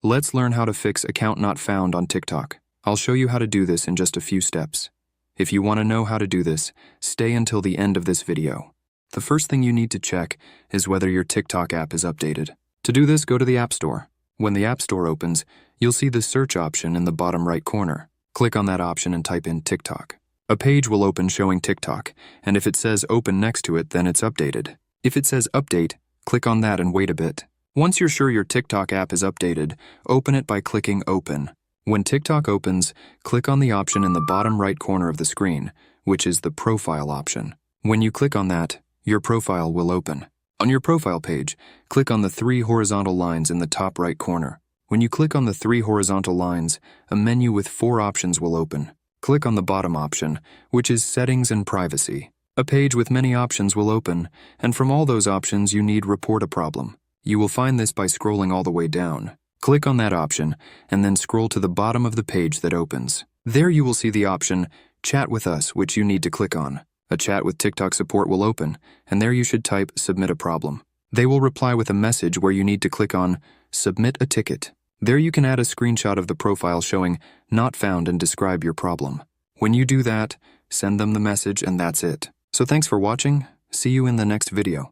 Let's learn how to fix account not found on TikTok. I'll show you how to do this in just a few steps. If you want to know how to do this, stay until the end of this video. The first thing you need to check is whether your TikTok app is updated. To do this, go to the App Store. When the App Store opens, you'll see the search option in the bottom right corner. Click on that option and type in TikTok. A page will open showing TikTok, and if it says open next to it, then it's updated. If it says update, click on that and wait a bit. Once you're sure your TikTok app is updated, open it by clicking Open. When TikTok opens, click on the option in the bottom right corner of the screen, which is the Profile option. When you click on that, your profile will open. On your profile page, click on the 3 horizontal lines in the top right corner. When you click on the 3 horizontal lines, a menu with 4 options will open. Click on the bottom option, which is Settings and Privacy. A page with many options will open, and from all those options you need Report a Problem. You will find this by scrolling all the way down. Click on that option, and then scroll to the bottom of the page that opens. There you will see the option Chat with Us, which you need to click on. A chat with TikTok support will open, and there you should type Submit a Problem. They will reply with a message where you need to click on Submit a Ticket. There you can add a screenshot of the profile showing Not Found and describe your problem. When you do that, send them the message and that's it. So thanks for watching. See you in the next video.